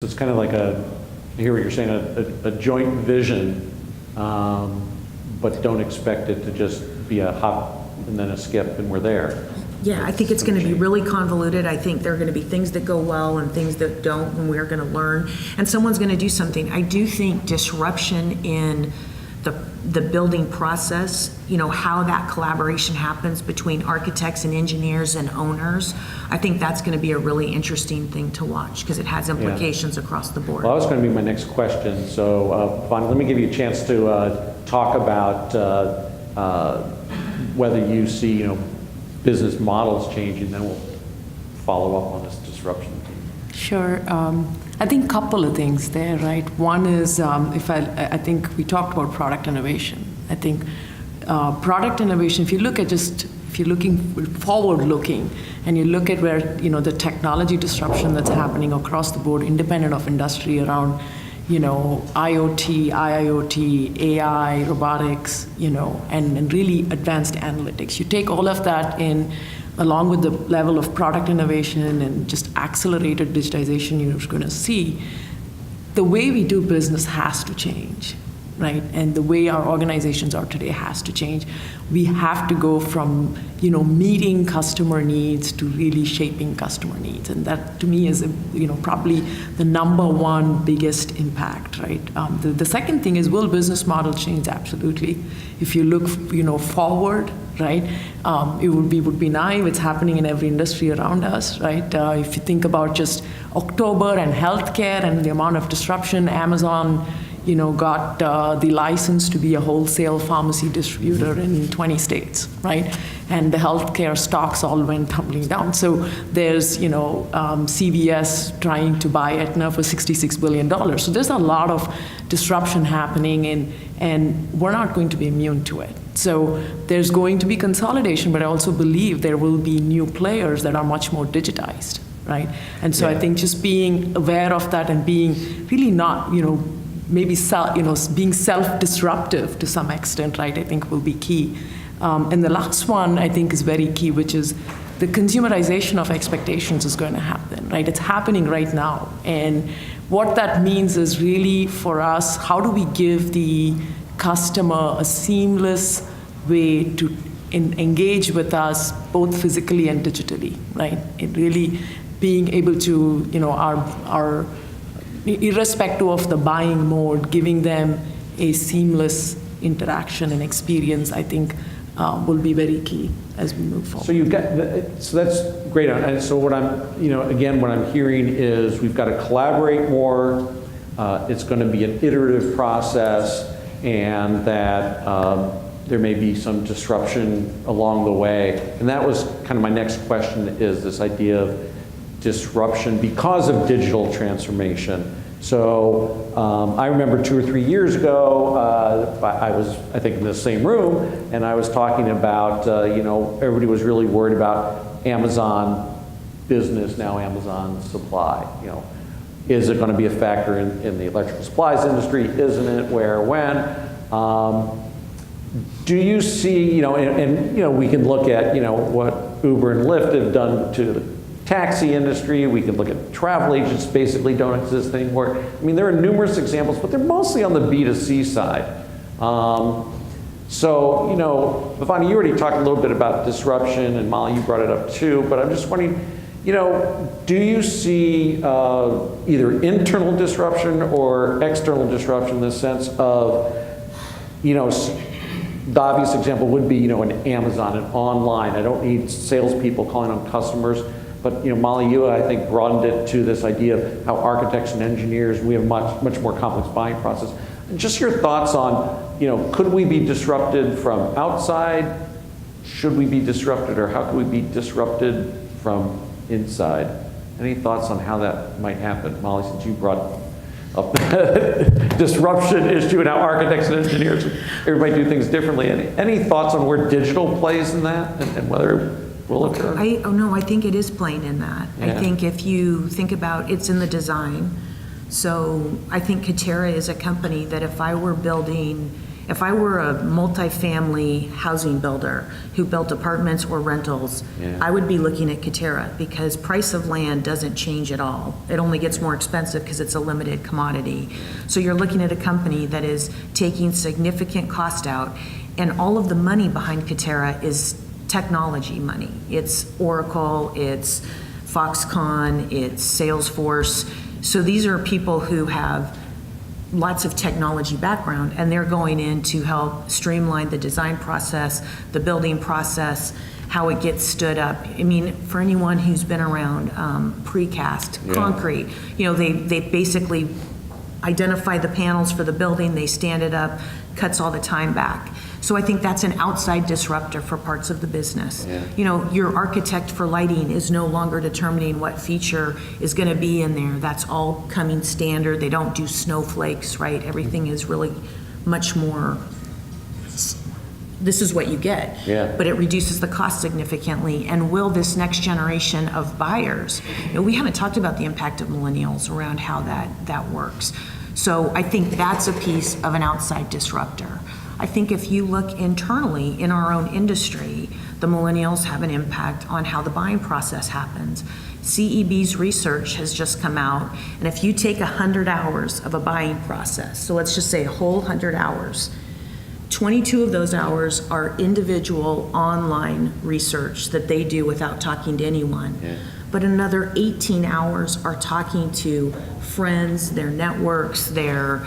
It's kind of like I hear what you're saying, a joint vision, but don't expect it to just be a hop and then a skip and we're there. Yeah, I think it's going to be really convoluted. I think there are going to be things that go well and things that don't, and we're going to learn. And someone's going to do something. I do think disruption in the building process, how that collaboration happens between architects and engineers and owners, I think that's going to be a really interesting thing to watch because it has implications across the board. Well, that was going to be my next question. So, Bhavani, let me give you a chance to talk about whether you see, business models changing, then we'll follow up on this disruption theme. Sure. I think a couple of things there, right? One is, I think we talked about product innovation. I think product innovation, if you're looking forward-looking, and you look at where, the technology disruption that's happening across the board, independent of industry around, IoT, IIoT, AI, robotics, and really advanced analytics. You take all of that in, along with the level of product innovation and just accelerated digitization you're going to see, the way we do business has to change, right? And the way our organizations are today has to change. We have to go from, meeting customer needs to really shaping customer needs. And that, to me, is, probably the number one biggest impact, right? The second thing is, will business model change? Absolutely. If you look, forward, right? It would be naive. It's happening in every industry around us, right? If you think about just October and healthcare and the amount of disruption, Amazon, got the license to be a wholesale pharmacy distributor in 20 states, right? And the healthcare stocks all went tumbling down. So there's, CVS trying to buy Aetna for $66 billion. So there's a lot of disruption happening, and we're not going to be immune to it. So there's going to be consolidation, but I also believe there will be new players that are much more digitized, right? And so I think just being aware of that and being really not, maybe being self-disruptive to some extent, right, I think will be key. And the last one I think is very key, which is the consumerization of expectations is going to happen, right? It's happening right now. And what that means is really for us, how do we give the customer a seamless way to engage with us both physically and digitally, right? It really being able to, our irrespective of the buying mode, giving them a seamless interaction and experience, I think will be very key as we move forward. So that's great. And so what I'm, again, what I'm hearing is we've got to collaborate more. It's going to be an iterative process, and that there may be some disruption along the way. And that was kind of my next question, is this idea of disruption because of digital transformation. So I remember 2 or 3 years ago, I was, I think, in the same room, and I was talking about, everybody was really worried about Amazon business, now Amazon supply. Is it going to be a factor in the electrical supplies industry? Isn't it? Where? When? Do you see, and we can look at, what Uber and Lyft have done to the taxi industry. We can look at travel agents basically don't exist anymore. I mean, there are numerous examples, but they're mostly on the B2C side. So, Bhavani, you already talked a little bit about disruption, and Molly, you brought it up too, but I'm just wondering, do you see either internal disruption or external disruption in the sense of, the obvious example would be, an Amazon, an online. I don't need salespeople calling on customers. But Molly, you I think broadened it to this idea of how architects and engineers, we have much more complex buying process. Just your thoughts on, could we be disrupted from outside? Should we be disrupted, or how could we be disrupted from inside? Any thoughts on how that might happen? Molly, since you brought up the disruption issue and how architects and engineers, everybody do things differently. Any thoughts on where digital plays in that and whether will occur? I think it is playing in that. Yeah. I think if you think about it's in the design. So I think Katerra is a company that if I were building If I were a multifamily housing builder who built apartments or rentals, Yeah. I would be looking at Katerra because price of land doesn't change at all. It only gets more expensive because it's a limited commodity. So you're looking at a company that is taking significant cost out, and all of the money behind Katerra is technology money. It's Oracle, it's Foxconn, it's Salesforce. So these are people who have lots of technology background, and they're going in to help streamline the design process, the building process, how it gets stood up. I mean, for anyone who's been around precast Yeah. concrete, they basically identify the panels for the building, they stand it up, cuts all the time back. So I think that's an outside disruptor for parts of the business. Yeah. Your architect for lighting is no longer determining what feature is going to be in there. That's all coming standard. They don't do snowflakes, right? Everything is really much more, this is what you get. Yeah. But it reduces the cost significantly. And will this next generation of buyers, we haven't talked about the impact of millennials around how that works. So I think that's a piece of an outside disruptor. I think if you look internally in our own industry, the millennials have an impact on how the buying process happens. CEB's research has just come out, and if you take 100 hours of a buying process, so let's just say a whole 100 hours, 22 of those hours are individual online research that they do without talking to anyone. Yeah. But another 18 hours are talking to friends, their networks, their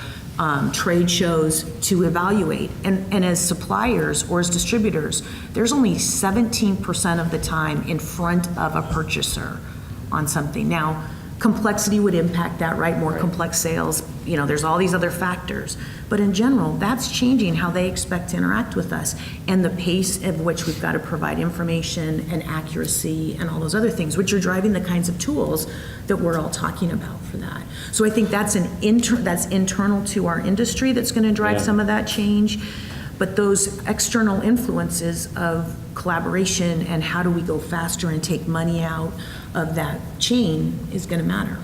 trade shows to evaluate. And as suppliers or as distributors, there's only 17% of the time in front of a purchaser on something. Now, complexity would impact that, right? More complex sales, there's all these other factors. But in general, that's changing how they expect to interact with us and the pace at which we've got to provide information and accuracy and all those other things, which are driving the kinds of tools that we're all talking about for that. So I think that's that's internal to our industry that's going to drive some of that change. But those external influences of collaboration and how do we go faster and take money out of that chain is going to matter.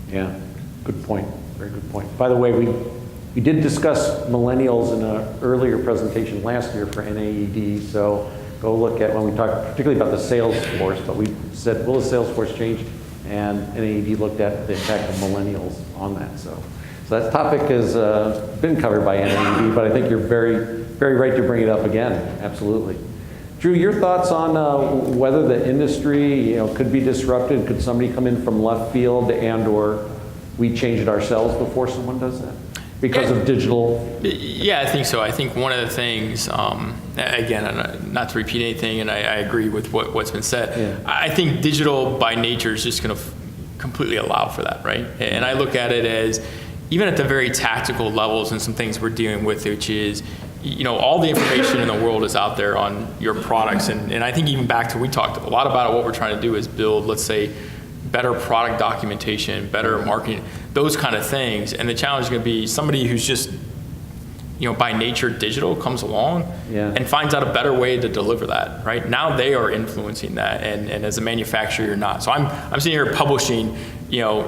Yeah, good point. Very good point. By the way, we did discuss millennials in an earlier presentation last year for NAED, so go look at when we talked particularly about the sales force, but we said, will the sales force change? And NAED looked at the impact of millennials on that. So that topic has been covered by NAED, but I think you're very, very right to bring it up again. Absolutely. Drew, your thoughts on whether the industry, could be disrupted? Could somebody come in from left field and/or we change it ourselves before someone does that because of digital? Yeah, I think so. I think one of the things, again, not to repeat anything, and I agree with what's been said. Yeah. I think digital by nature is just going to completely allow for that, right? And I look at it as even at the very tactical levels and some things we're dealing with, which is, all the information in the world is out there on your products. And I think even back to, we talked a lot about it, what we're trying to do is build, let's say, better product documentation, better marketing, those kind of things. And the challenge is going to be somebody who's just, by nature digital comes along and finds out a better way to deliver that, right? Now they are influencing that. And as a manufacturer, you're not. So I'm sitting here publishing,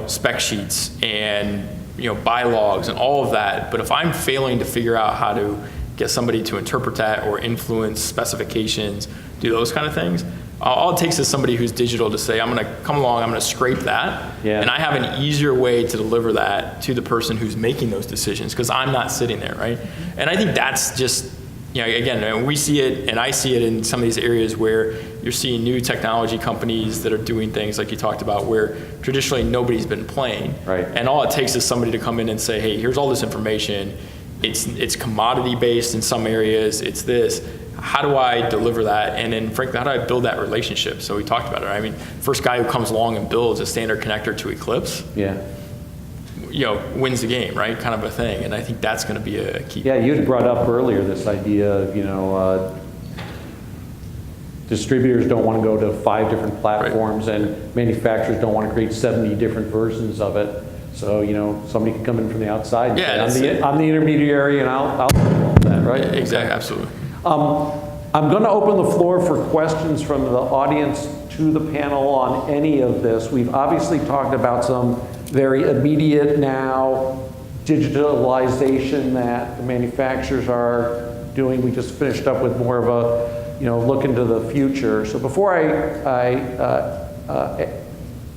spec sheets and, bylaws and all of that. But if I'm failing to figure out how to get somebody to interpret that or influence specifications, do those kind of things, all it takes is somebody who's digital to say, I'm going to come along, I'm going to scrape that, and I have an easier way to deliver that to the person who's making those decisions because I'm not sitting there, right? And I think that's just, again, we see it, and I see it in some of these areas where you're seeing new technology companies that are doing things like you talked about where traditionally nobody's been playing. Right. And all it takes is somebody to come in and say, hey, here's all this information. It's commodity based in some areas, it's this. How do I deliver that? And then frankly, how do I build that relationship? So we talked about it. I mean, first guy who comes along and builds a standard connector to Eclipse, wins the game, right? Kind of a thing. And I think that's going to be a key. Yeah, you had brought up earlier this idea of, distributors don't want to go to 5 different platforms and manufacturers don't want to create 70 different versions of it. So, somebody can come in from the outside and say, I'm the intermediary and I'll do that, right? Exactly, absolutely. I'm going to open the floor for questions from the audience to the panel on any of this. We've obviously talked about some very immediate now digitalization that the manufacturers are doing. We just finished up with more of a, look into the future. So before I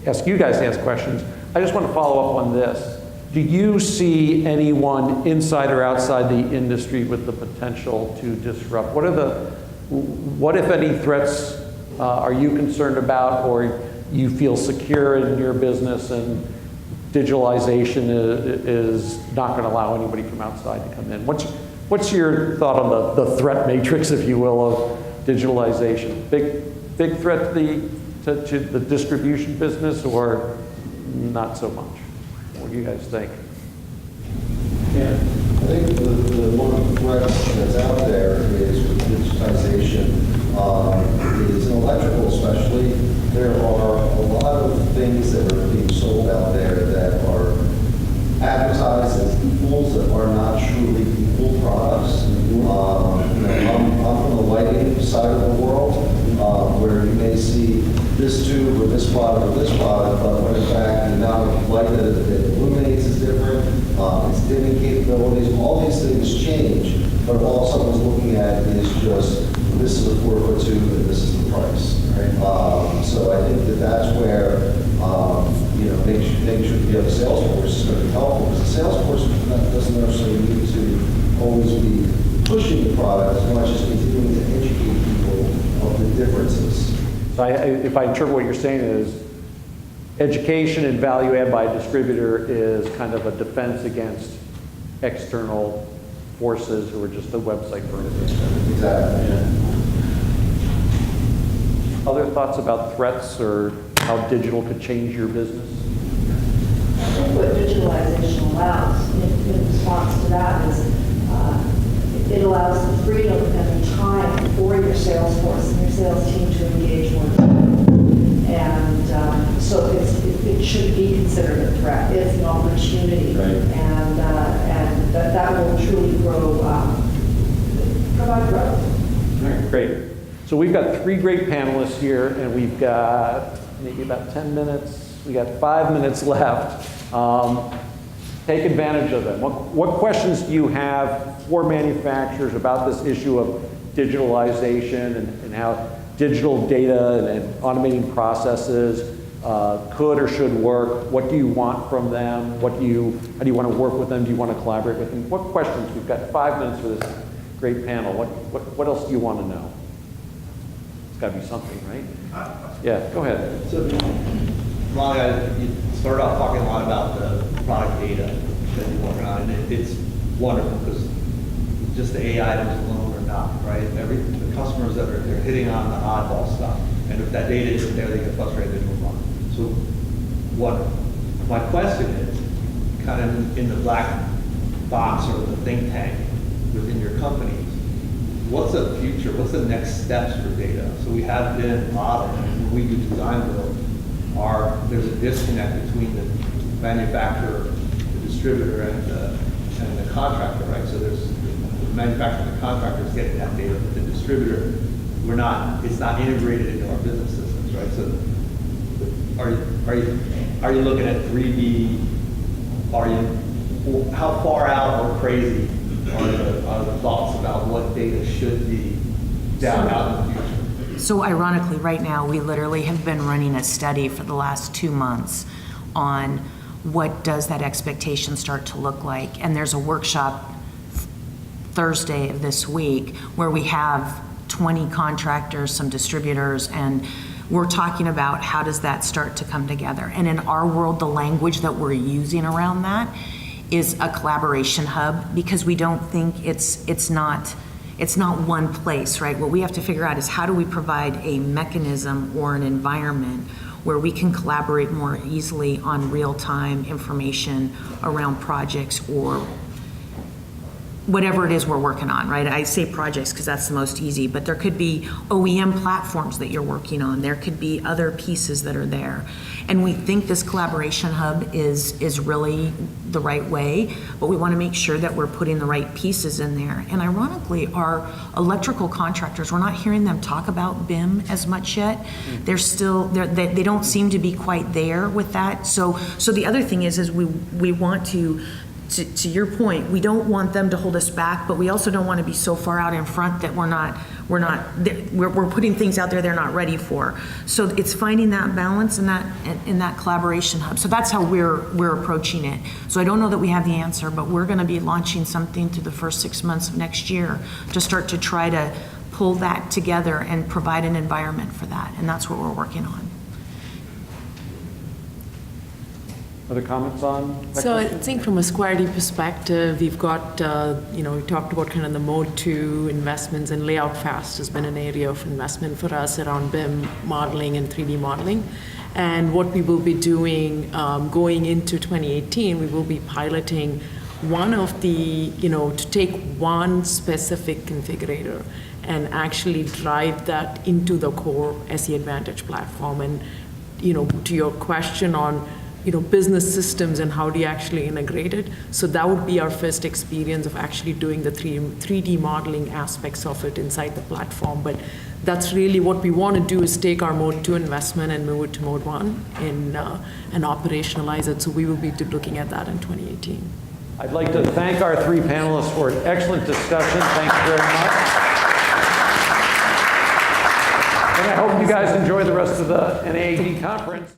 ask you guys to ask questions, I just want to follow up on this. Do you see anyone inside or outside the industry with the potential to disrupt? What if any threats are you concerned about, or you feel secure in your business and digitalization is not going to allow anybody from outside to come in? What's your thought on the threat matrix, if you will, of digitalization? Big threat to the distribution business, or not so much? What do you guys think? Yeah, I think the one of the threats that's out there is with digitization, is in electrical especially. There are a lot of things that are being sold out there that are advertised as equals that are not truly equal products. I'm from the lighting side of the world, where you may see this tube or this product or this product, but when in fact the amount of light that it illuminates is different, its dimming capabilities, all these things change, but all someone's looking at is just, this is a 4-foot tube and this is the price, right? So I think that's where, making sure you have a sales force is going to be helpful, because the sales force doesn't necessarily need to always be pushing the product as much as continuing to educate people of the differences. So if I interpret what you're saying is, education and value add by a distributor is kind of a defense against external forces who are just a website for it. Exactly. Yeah. Other thoughts about threats or how digital could change your business? I think what digitalization allows in response to that is it allows the freedom and the time for your sales force and your sales team to engage more deeply. And so it should be considered a threat. It's an opportunity. Right. And that will truly grow, provide growth. All right, great. So we've got 3 great panelists here, and we've got maybe about 10 minutes. We got 5 minutes left. Take advantage of them. What questions do you have for manufacturers about this issue of digitalization and how digital data and automating processes could or should work? What do you want from them? How do you want to work with them? Do you want to collaborate with them? What questions? We've got 5 minutes for this great panel. What else do you want to know? It's got to be something, right? Yeah, go ahead. So, Ronnie, you started off talking a lot about the product data that you're working on, and it's wonderful because just the AI items alone are not, right? The customers they're hitting on the oddball stuff, and if that data isn't there, they get frustrated and move on. So, wonderful. My question is, kind of in the black box or the think tank within your companies, what's the future? What's the next steps for data? So we have been modeled, when we do design build, there's a disconnect between the manufacturer, the distributor, and the contractor, right? So there's the manufacturer and the contractor is getting that data, but the distributor, it's not integrated into our business systems, right? So are you looking at 3D? How far out or crazy are the thoughts about what data should be out in the future? So ironically, right now, we literally have been running a study for the last 2 months on what does that expectation start to look like. And there's a workshop Thursday of this week where we have 20 contractors, some distributors, and we're talking about how does that start to come together. And in our world, the language that we're using around that is a collaboration hub, because we don't think it's not one place, right? What we have to figure out is how do we provide a mechanism or an environment where we can collaborate more easily on real-time information around projects or whatever it is we're working on, right? I say projects because that's the most easy, but there could be OEM platforms that you're working on. There could be other pieces that are there. And we think this collaboration hub is really the right way, but we want to make sure that we're putting the right pieces in there. And ironically, our electrical contractors, we're not hearing them talk about BIM as much yet. They're still, they don't seem to be quite there with that. So the other thing is we want to to your point, we don't want them to hold us back, but we also don't want to be so far out in front that we're putting things out there they're not ready for. So it's finding that balance and that collaboration hub. So that's how we're approaching it. So I don't know that we have the answer, but we're going to be launching something through the first 6 months of next year to start to try to pull that together and provide an environment for that. And that's what we're working on. Other comments on that So I question? think from a Squarity perspective, we've got, we talked about kind of the mode 2 investments, and layout fast has been an area of investment for us around BIM modeling and 3D modeling. And what we will be doing going into 2018, we will be piloting one of the, to take one specific configurator and actually drive that into the core SE Advantage platform. And, to your question on, business systems and how do you actually integrate it. So that would be our first experience of actually doing the 3D modeling aspects of it inside the platform. But that's really what we want to do, is take our mode 2 investment and move it to mode 1 and operationalize it. So we will be looking at that in 2018. I'd like to thank our 3 panelists for an excellent discussion. Thank you very much. And I hope you guys enjoy the rest of the NAAD conference.